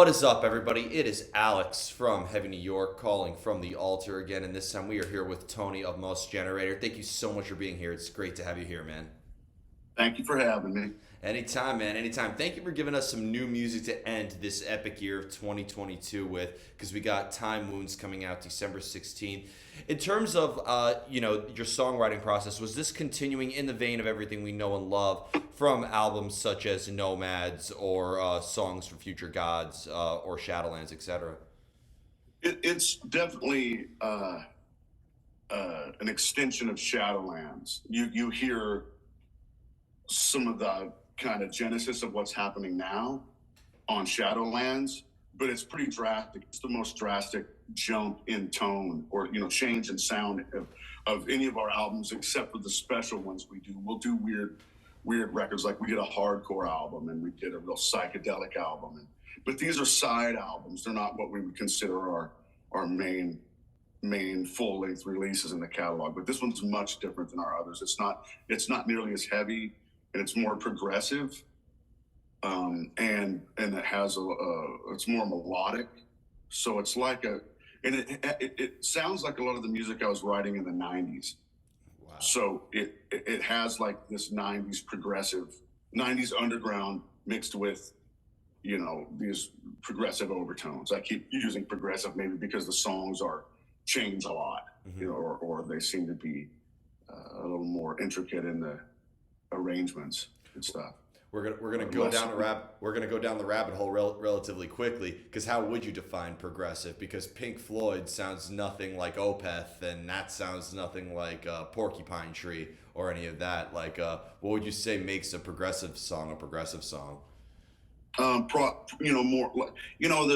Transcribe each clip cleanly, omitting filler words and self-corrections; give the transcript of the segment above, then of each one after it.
What is up, everybody? It is Alex from Heavy New York calling from the altar again, and this time we are here with Tony of Most Generator. Thank you so much for being here. It's great to have you here, man. Thank you for having me. Anytime, man, anytime. Thank you for giving us some new music to end this epic year of 2022 with, because we got Time Wounds coming out December 16th. In terms of, your songwriting process, was this continuing in the vein of everything we know and love from albums such as Nomads or Songs for Future Gods or Shadowlands, etc.? It's definitely an extension of Shadowlands. You hear some of the kind of genesis of what's happening now on Shadowlands, but it's pretty drastic. It's the most drastic jump in tone or change in sound of any of our albums, except for the special ones we do. We'll do weird records, like we did a hardcore album and we did a real psychedelic album. But these are side albums. They're not what we would consider our main full length releases in the catalog. But this one's much different than our others. It's not nearly as heavy, and it's more progressive. And it has it's more melodic. So it's like it sounds like a lot of the music I was writing in the 90s. Wow. So it has like this 90s progressive, 90s underground mixed with, these progressive overtones. I keep using progressive maybe because the songs change a lot, or they seem to be a little more intricate in the arrangements and stuff. We're gonna go down the rabbit hole relatively quickly, because how would you define progressive? Because Pink Floyd sounds nothing like Opeth, and that sounds nothing like Porcupine Tree or any of that. Like, what would you say makes a progressive song a progressive song? More like,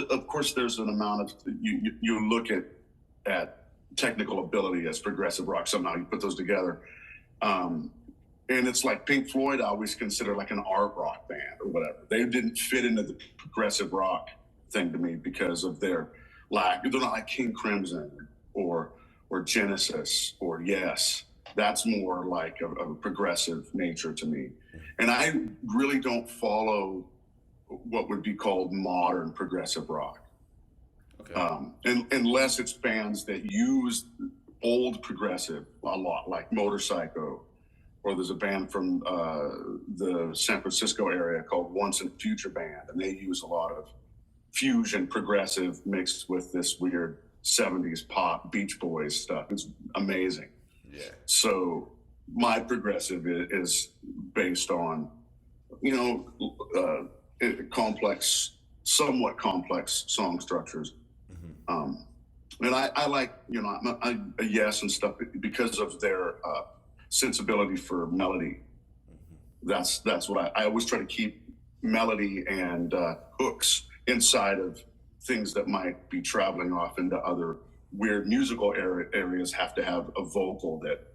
of course there's an amount of you look at technical ability as progressive rock. Somehow you put those together. And it's like Pink Floyd, I always consider like an art rock band or whatever. They didn't fit into the progressive rock thing to me because of their lack. They're not like King Crimson or Genesis or Yes. That's more like a progressive nature to me. And I really don't follow what would be called modern progressive rock. Okay. Unless it's bands that use old progressive a lot, like Motorcycle, or there's a band from the San Francisco area called Once and Future Band, and they use a lot of fusion progressive mixed with this weird 70s pop Beach Boys stuff. It's amazing. Yeah. So my progressive is based on, somewhat complex song structures. And I like, I'm a Yes and stuff because of their sensibility for melody. That's what I always try to keep melody and hooks inside of things that might be traveling off into other weird musical areas. Have to have a vocal that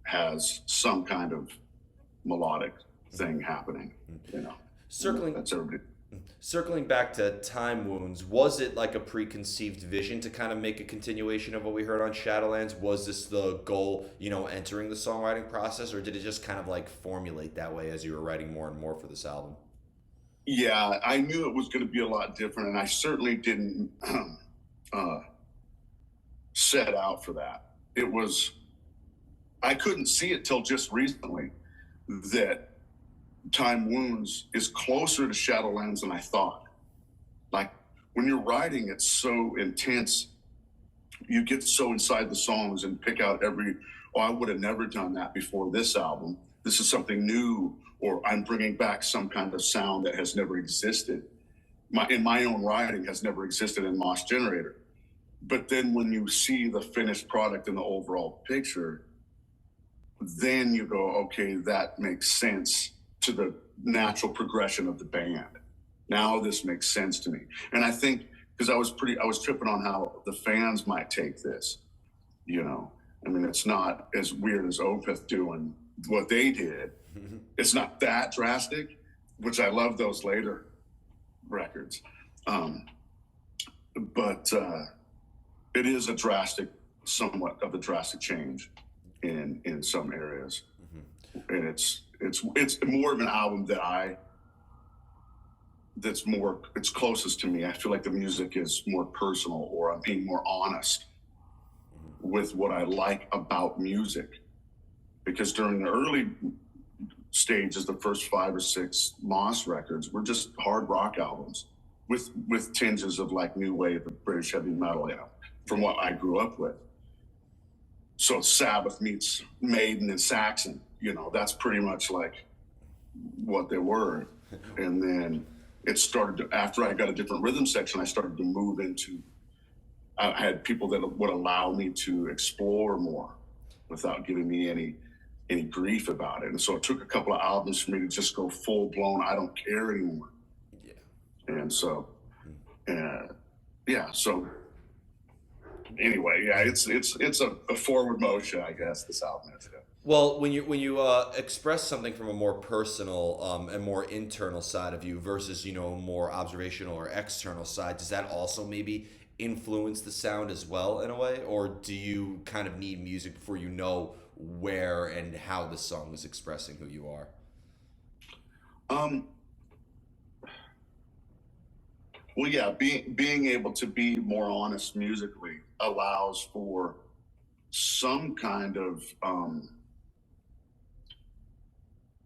has some kind of melodic thing happening. That's everybody. Circling back to Time Wounds, was it like a preconceived vision to kind of make a continuation of what we heard on Shadowlands? Was this the goal, entering the songwriting process, or did it just kind of like formulate that way as you were writing more and more for this album? Yeah, I knew it was going to be a lot different, and I certainly didn't set out for that. I couldn't see it till just recently that Time Wounds is closer to Shadowlands than I thought. Like, when you're writing, it's so intense. You get so inside the songs and pick out I would have never done that before this album. This is something new, or I'm bringing back some kind of sound that has never existed. In my own writing has never existed in Moss Generator. But then when you see the finished product and the overall picture, then you go, okay, that makes sense to the natural progression of the band. Now this makes sense to me. And I think, because I was tripping on how the fans might take this, it's not as weird as Opeth doing what they did. It's not that drastic, which I love those later records. But it is somewhat of a drastic change in some areas. And it's more of an album that I that's more, it's closest to me. I feel like the music is more personal, or I'm being more honest with what I like about music. Because during the early stages, the first 5 or 6 Moss records were just hard rock albums with tinges of like new wave of British heavy metal, from what I grew up with. So Sabbath meets Maiden and Saxon, that's pretty much like what they were. And then it started to, after I got a different rhythm section, I started to move into, I had people that would allow me to explore more without giving me any grief about it. And so it took a couple of albums for me to just go full blown, I don't care anymore. Yeah. And so, so anyway, it's a forward motion, I guess, this album is. Well, when you express something from a more personal and more internal side of you versus more observational or external side, does that also maybe influence the sound as well in a way, or do you kind of need music before you know where and how the song is expressing who you are? Well, yeah, being able to be more honest musically allows for some kind of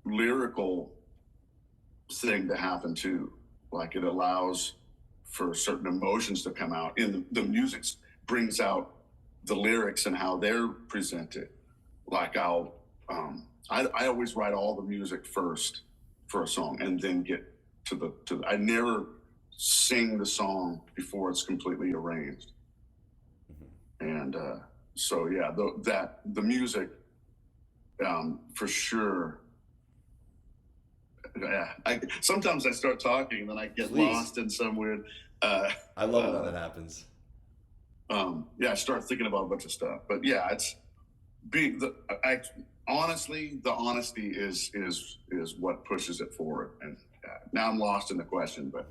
lyrical thing to happen too. Like, it allows for certain emotions to come out. In the music brings out the lyrics and how they're presented. Like I always write all the music first for a song and then get to the I never sing the song before it's completely arranged. And so yeah, the music for sure. Yeah, sometimes I start talking and then I get Please. lost in some weird. I love it when that happens. I start thinking about a bunch of stuff, but yeah, it's honestly, the honesty is what pushes it forward. And now I'm lost in the question, but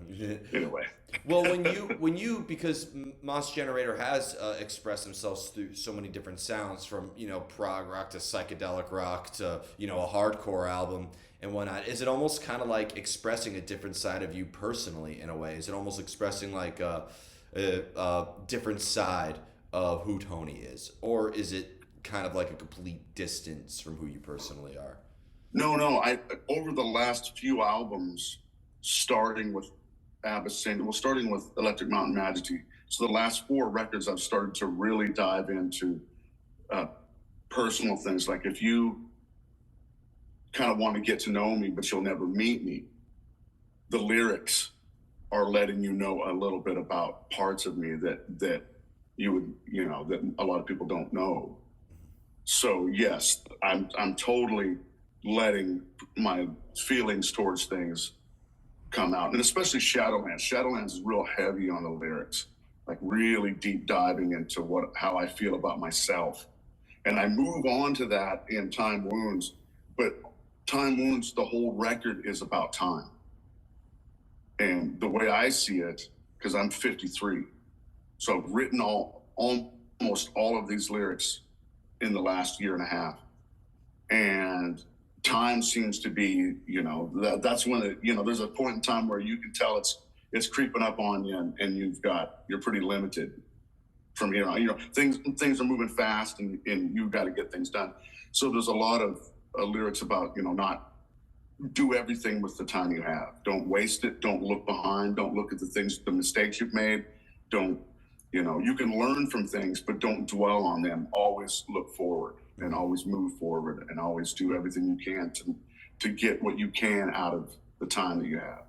anyway. Well, when you because Moss Generator has expressed themselves through so many different sounds, from prog rock to psychedelic rock to a hardcore album and whatnot. Is it almost kind of like expressing a different side of you personally in a way? Is it almost expressing like a different side of who Tony is, or is it kind of like a complete distance from who you personally are? No. I over the last few albums, starting with starting with Electric Mountain Majesty. So the last 4 records, I've started to really dive into personal things. Like, if you kind of want to get to know me, but you'll never meet me, the lyrics are letting you know a little bit about parts of me that you would, that a lot of people don't know. So yes, I'm totally letting my feelings towards things come out, and especially Shadowlands. Shadowlands is real heavy on the lyrics, like really deep diving into how I feel about myself. And I move on to that in Time Wounds, but Time Wounds, the whole record is about time. And the way I see it, because I'm 53, so I've written almost all of these lyrics in the last year and a half. And time seems to be, that's when there's a point in time where you can tell it's creeping up on you, and you're pretty limited from here on. Things are moving fast, and you've got to get things done. So there's a lot of lyrics about, not do everything with the time you have. Don't waste it. Don't look behind. Don't look at the mistakes you've made. Don't, you can learn from things, but don't dwell on them. Always look forward and always move forward and always do everything you can to get what you can out of the time that you have.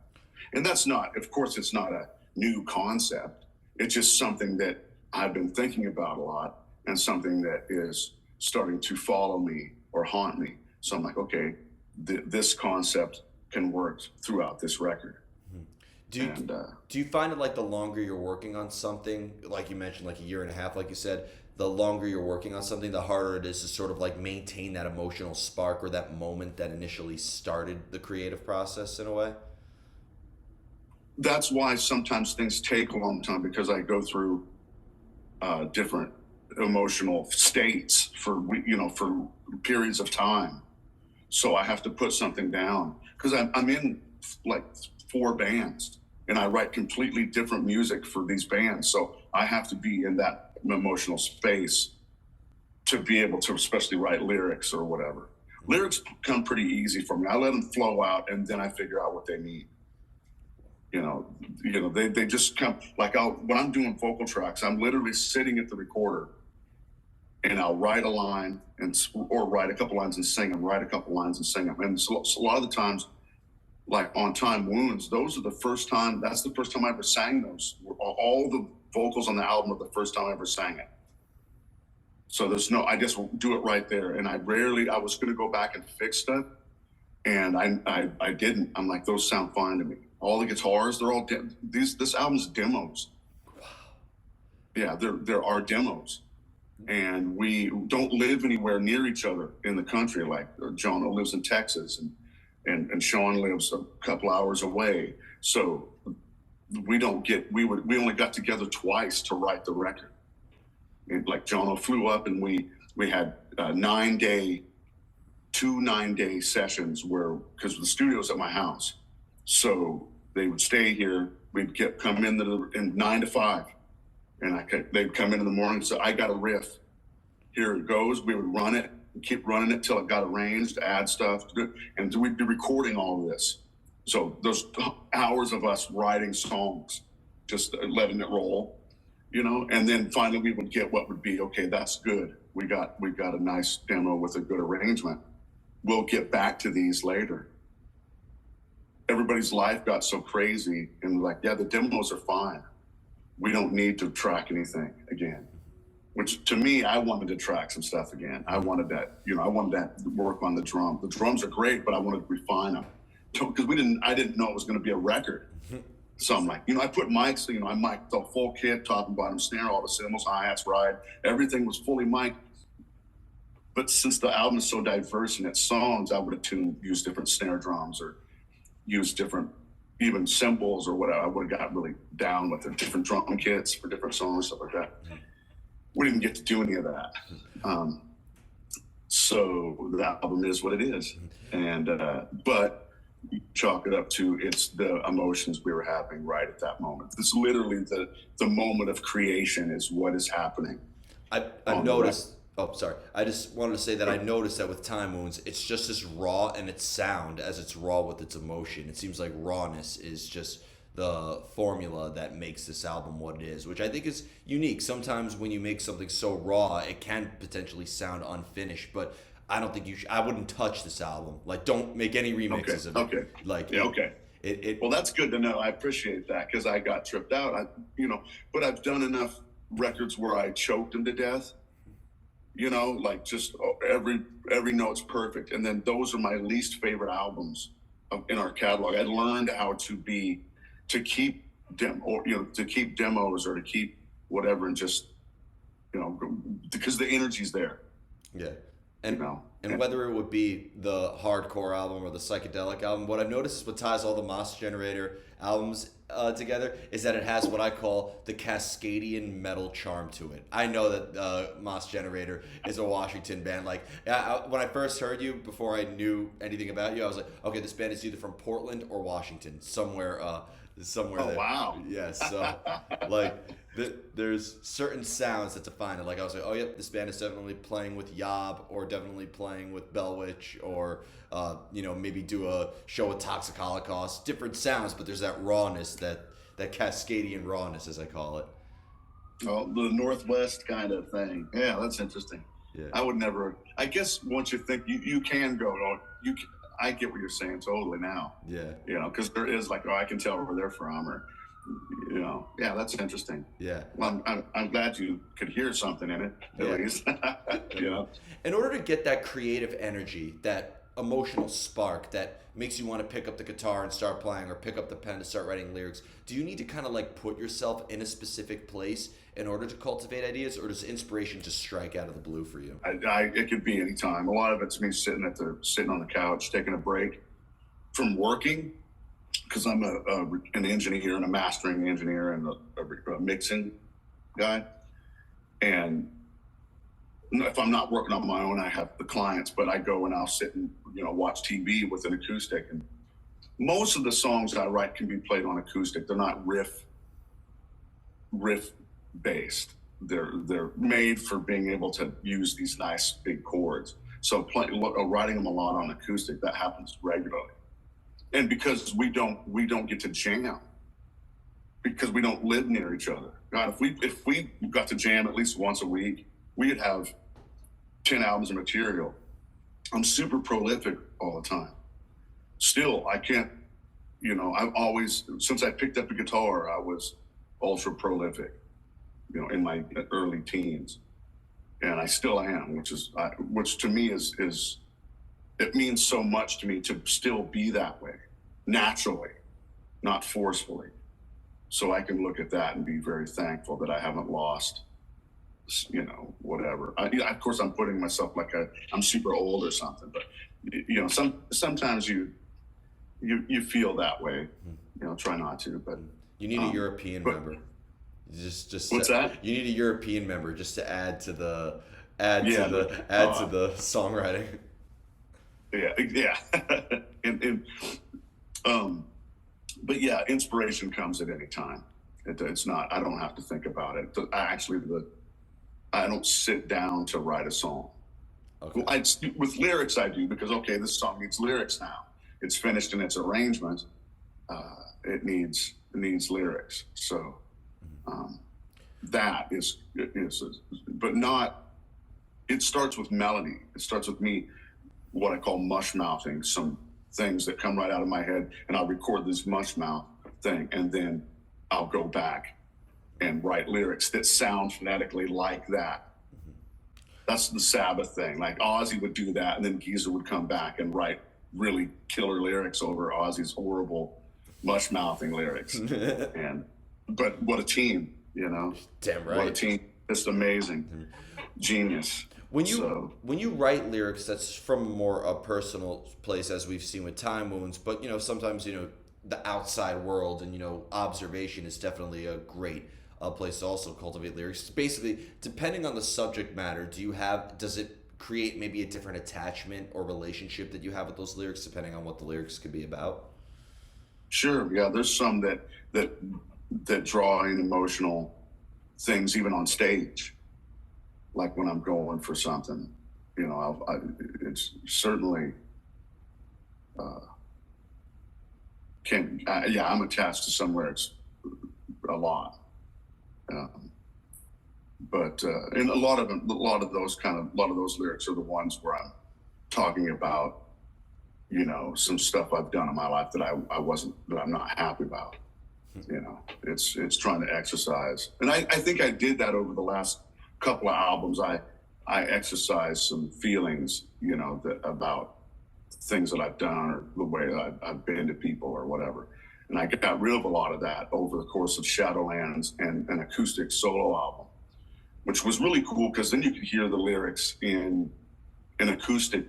And that's not, of course, it's not a new concept. It's just something that I've been thinking about a lot, and something that is starting to follow me or haunt me. So I'm like, okay, this concept can work throughout this record. Do you find it like the longer you're working on something, like you mentioned, like a year and a half, like you said, the longer you're working on something, the harder it is to sort of like maintain that emotional spark or that moment that initially started the creative process in a way? That's why sometimes things take a long time, because I go through different emotional states for periods of time. So I have to put something down, because I'm in like 4 bands, and I write completely different music for these bands. So I have to be in that emotional space to be able to, especially write lyrics or whatever. Lyrics come pretty easy for me. I let them flow out, and then I figure out what they mean. They just come like when I'm doing vocal tracks, I'm literally sitting at the recorder, and I'll write a line or write a couple lines and sing them, write a couple lines and sing them. And so a lot of the times, like on Time Wounds, that's the first time I ever sang those. All the vocals on the album are the first time I ever sang it. So I just do it right there. And I was going to go back and fix stuff, and I didn't. I'm like, those sound fine to me. All the guitars, they're all this album's demos. Wow. Yeah, there are demos, and we don't live anywhere near each other in the country. Like Jonah lives in Texas, and Sean lives a couple hours away. So we only got together twice to write the record. And like Jonah flew up, and we had 9-day sessions because the studio's at my house. So they would stay here. We'd come in 9 to 5, and they'd come in the morning. So I got a riff. Here it goes. We would run it and keep running it till it got arranged, add stuff, and we'd be recording all of this. So those hours of us writing songs, just letting it roll, and then finally we would get what would be, okay, that's good. We got a nice demo with a good arrangement. We'll get back to these later. Everybody's life got so crazy, and like, yeah, the demos are fine. We don't need to track anything again. Which to me, I wanted to track some stuff again. I wanted that, I wanted that work on the drum. The drums are great, but I wanted to refine them because I didn't know it was going to be a record. So I'm like, I put mics, I mic'd the full kit, top and bottom snare, all the cymbals, hi-hats, ride, everything was fully mic'd. But since the album is so diverse in its songs, I would have used different snare drums or used different even cymbals or whatever. I would have got really down with the different drum kits for different songs, stuff like that. We didn't get to do any of that. So the album is what it is. And, but chalk it up to it's the emotions we were having right at that moment. It's literally the moment of creation is what is happening. I've noticed. Oh, sorry. I just wanted to say that I noticed that with Time Wounds, it's just as raw in its sound as it's raw with its emotion. It seems like rawness is just the formula that makes this album what it is, which I think is unique. Sometimes when you make something so raw, it can potentially sound unfinished, but I don't think I wouldn't touch this album. Like, don't make any remixes of it. Okay. Like, yeah, okay. Well, that's good to know. I appreciate that because I got tripped out. But I've done enough records where I choked them to death. Like just every note's perfect. And then those are my least favorite albums in our catalog. I learned how to keep demos or to keep whatever, and just, because the energy's there. Yeah. And whether it would be the hardcore album or the psychedelic album, what I've noticed is what ties all the Moss Generator albums together is that it has what I call the Cascadian metal charm to it. I know that Moss Generator is a Washington band. Like, when I first heard you, before I knew anything about you, I was like, okay, this band is either from Portland or Washington, somewhere there. Wow. Yes. So, like, there's certain sounds that define it. Like, I was like, oh, yep, this band is definitely playing with Yob, or definitely playing with Bellwitch, or, maybe do a show with Toxic Holocaust. Different sounds, but there's that rawness, that Cascadian rawness, as I call it. Oh, the Northwest kind of thing. Yeah, that's interesting. Yeah. I would never, I guess once you think, you can go, I get what you're saying totally now. Yeah. Because there is like, I can tell where they're from, or, yeah, that's interesting. Yeah. Well, I'm glad you could hear something in it, at least. In order to get that creative energy, that emotional spark that makes you want to pick up the guitar and start playing, or pick up the pen to start writing lyrics, do you need to kind of like put yourself in a specific place in order to cultivate ideas, or does inspiration just strike out of the blue for you? It could be any time. A lot of it's me sitting on the couch, taking a break from working, because I'm an engineer and a mastering engineer and a mixing guy. And if I'm not working on my own, I have the clients, but I go and I'll sit and watch TV with an acoustic and most of the songs I write can be played on acoustic. They're not riff based. They're made for being able to use these nice big chords. So writing them a lot on acoustic, that happens regularly. And because we don't get to jam, because we don't live near each other. God, if we got to jam at least once a week, we'd have 10 albums of material. I'm super prolific all the time. Still, I can't, I've always, since I picked up a guitar, I was ultra prolific, in my early teens. And I still am, which to me is it means so much to me to still be that way, naturally, not forcefully. So I can look at that and be very thankful that I haven't lost, whatever. Of course, I'm putting myself like I'm super old or something, but sometimes you feel that way. Try not to, but you need a European member. Just what's that? You need a European member just to add to the songwriting. Yeah. But yeah, inspiration comes at any time. It's not. I don't have to think about it. I don't sit down to write a song. Okay. With lyrics, I do, because this song needs lyrics now. It's finished in its arrangement. It needs lyrics. So that is, but not. It starts with melody. It starts with me, what I call mush mouthing some things that come right out of my head, and I'll record this mush mouth thing, and then I'll go back and write lyrics that sound phonetically like that. That's the Sabbath thing. Like Ozzy would do that, and then Geezer would come back and write really killer lyrics over Ozzy's horrible mush mouthing lyrics. But what a team, Damn right. What a team. It's amazing. Genius. When you write lyrics, that's from more a personal place, as we've seen with Time Wounds, but sometimes the outside world and observation is definitely a great place to also cultivate lyrics. Basically, depending on the subject matter, does it create maybe a different attachment or relationship that you have with those lyrics, depending on what the lyrics could be about? Sure. Yeah, there's some that draw in emotional things even on stage. Like when I'm going for something, it's certainly I'm attached to some lyrics a lot, but and a lot of those lyrics are the ones where I'm talking about, some stuff I've done in my life that I'm not happy about. It's trying to exercise, and I think I did that over the last couple of albums. I exercise some feelings, about things that I've done or the way that I've been to people or whatever. And I got rid of a lot of that over the course of Shadowlands and an acoustic solo album, which was really cool because then you could hear the lyrics in an acoustic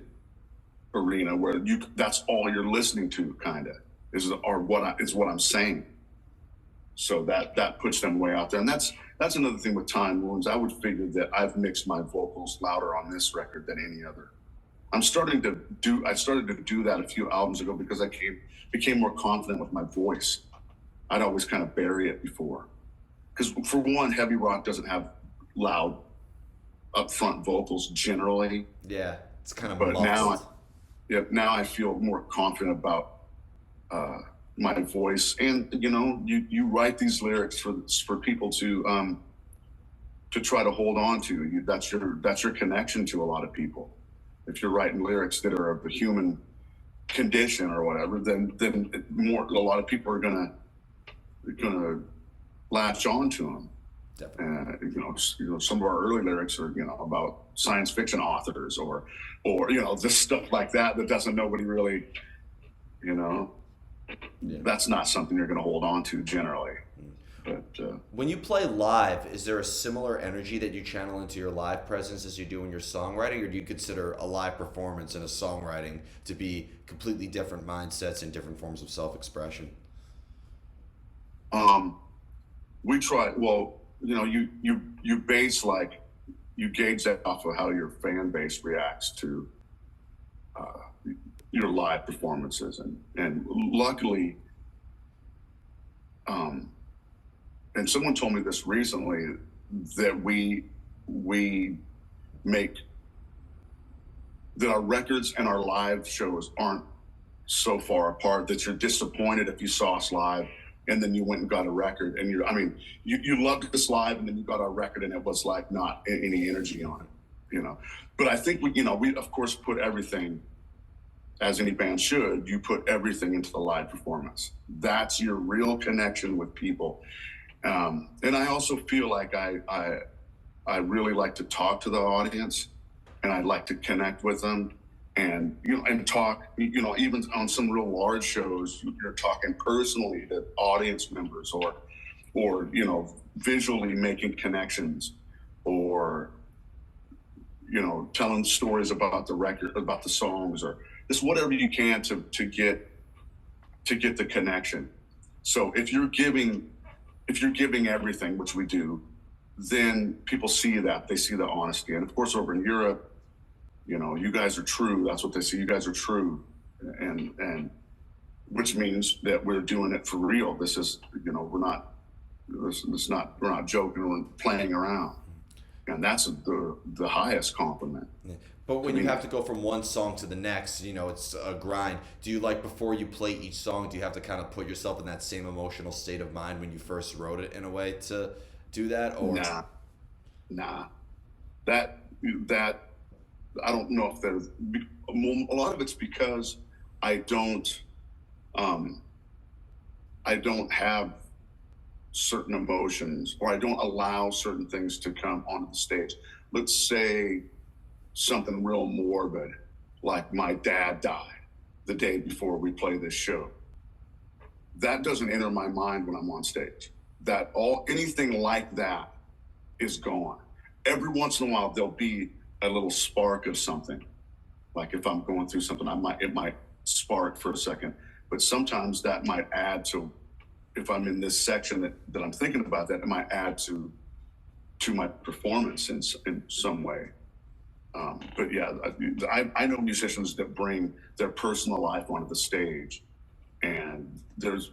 arena where that's all you're listening to, kind of, is what I'm saying. So that puts them way out there. And that's another thing with Time Wounds. I would figure that I've mixed my vocals louder on this record than any other. I started to do that a few albums ago because I became more confident with my voice. I'd always kind of bury it before. Because for one, heavy rock doesn't have loud upfront vocals generally. Yeah, it's kind of muffled. Now I feel more confident about my voice, and you write these lyrics for people to try to hold on to. That's your connection to a lot of people. If you're writing lyrics that are of the human condition or whatever, then a lot of people are gonna latch on to them. Definitely. Some of our early lyrics are about science fiction authors or just stuff like that doesn't nobody really that's not something you're going to hold on to generally. But when you play live, is there a similar energy that you channel into your live presence as you do in your songwriting, or do you consider a live performance and a songwriting to be completely different mindsets and different forms of self-expression? We try. Well, you base, like, you gauge that off of how your fan base reacts to your your live performances, and luckily, and someone told me this recently, that we make that our records and our live shows aren't so far apart that you're disappointed if you saw us live and then you went and got a record, and you loved us live and then you got our record and it was like not any energy on it. But I think we of course put everything, as any band should, you put everything into the live performance. That's your real connection with people. And I also feel like I really like to talk to the audience, and I like to connect with them, and and talk. Even on some real large shows, you're talking personally to audience members, or visually making connections, or telling stories about the record, about the songs, or just whatever you can to get the connection. So if you're giving everything, which we do, then people see that. They see the honesty. And of course, over in Europe, you guys are true. That's what they see. You guys are true. And which means that we're doing it for real. This is, we're not joking, we're playing around. And that's the highest compliment. Yeah. But when you have to go from one song to the next, it's a grind. Do you, like, before you play each song, do you have to kind of put yourself in that same emotional state of mind when you first wrote it in a way to do that? Or Nah. That I don't know if there's a lot of it's because I don't have certain emotions, or I don't allow certain things to come onto the stage. Let's say something real morbid, like my dad died the day before we play this show. That doesn't enter my mind when I'm on stage. Anything like that is gone. Every once in a while, there'll be a little spark of something. Like if I'm going through something, it might spark for a second, but sometimes that might add to, if I'm in this section that I'm thinking about, that it might add to my performance in some way. But yeah, I know musicians that bring their personal life onto the stage, and there's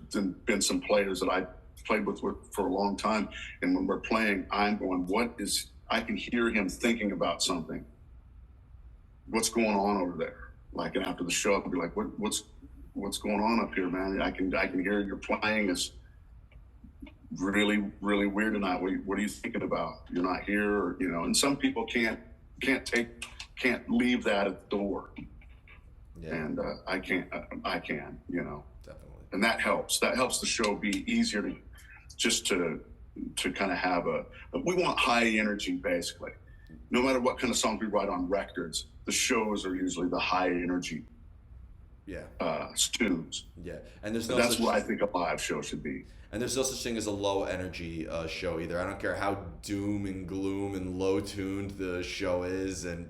been some players that I played with for a long time, and when we're playing, I'm going, I can hear him thinking about something. What's going on over there? Like, and after the show, I'll be like, what's going on up here, man? I can hear you're playing is really, really weird tonight. What are you thinking about? You're not here, or, and some people can't leave that at the door. Yeah. And I can, Definitely. And that helps the show be easier to kind of have we want high energy, basically. No matter what kind of songs we write on records, the shows are usually the high energy tunes. Yeah. And that's what I think a live show should be. And there's no such thing as a low energy show either. I don't care how doom and gloom and low tuned the show is, and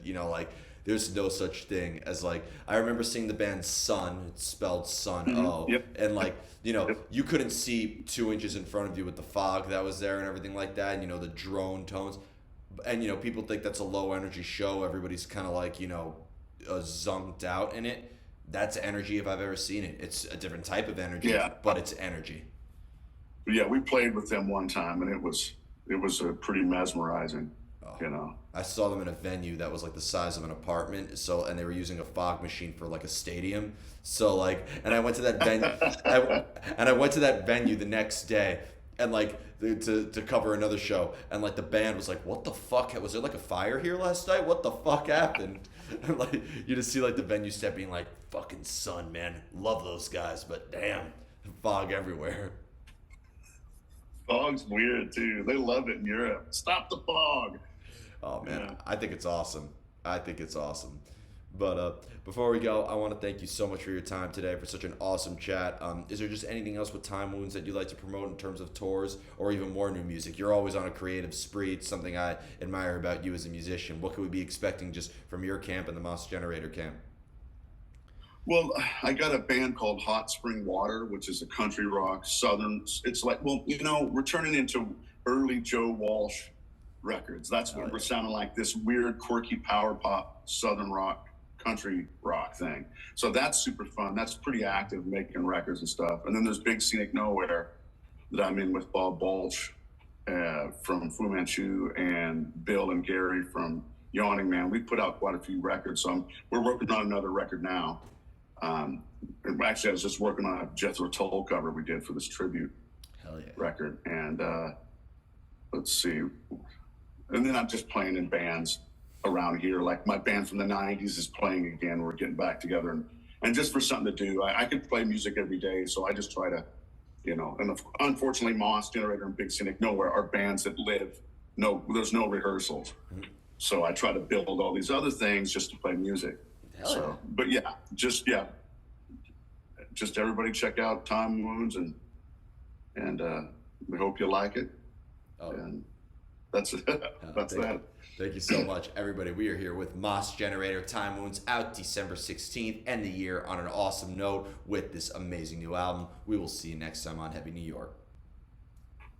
there's no such thing as, like, I remember seeing the band Sun. It's spelled Sun O. Yep. And you couldn't see 2 inches in front of you with the fog that was there and everything like that, and the drone tones. And people think that's a low energy show. Everybody's kind of like zonked out in it. That's energy if I've ever seen it. It's a different type of energy, but it's energy. Yeah, we played with them one time, and it was pretty mesmerizing. I saw them in a venue that was like the size of an apartment. And they were using a fog machine for like a stadium. So and I went to that venue. I went to that venue the next day, and to cover another show, and the band was like, "What the fuck? Was there like a fire here last night? What the fuck happened?" And you just see the venue staff being like, "Fucking Sun, man, love those guys, but damn, fog everywhere." Fog's weird too. They love it in Europe. Stop the fog. Oh man, yeah. I think it's awesome. But before we go, I want to thank you so much for your time today, for such an awesome chat. Is there just anything else with Time Wounds that you'd like to promote in terms of tours or even more new music? You're always on a creative spree. It's something I admire about you as a musician. What could we be expecting just from your camp and the Moss Generator camp? Well, I got a band called Hot Spring Water, which is a country rock, southern. It's like, we're turning into early Joe Walsh records. That's what we're sounding like, this weird, quirky power pop, southern rock country rock thing. So that's super fun. That's pretty active, making records and stuff. And then there's Big Scenic Nowhere that I'm in with Bob Balch from Fu Manchu and Bill and Gary from Yawning Man. We put out quite a few records. So we're working on another record now. Actually, I was just working on a Jethro Tull cover we did for this tribute record. And let's see. And then I'm just playing in bands around here. Like my band from the 90s is playing again. We're getting back together and just for something to do. I could play music every day, so I just try to, you know, and unfortunately Moss Generator and Big Scenic Nowhere are bands that live, there's no rehearsals. Mm-hmm. So I try to build all these other things just to play music. So, but just everybody check out Time Wounds and we hope you like it. And that's it. That's that. Thank you so much, everybody. We are here with Moss Generator. Time Wounds out December 16th. End the year on an awesome note with this amazing new album. We will see you next time on Heavy New York.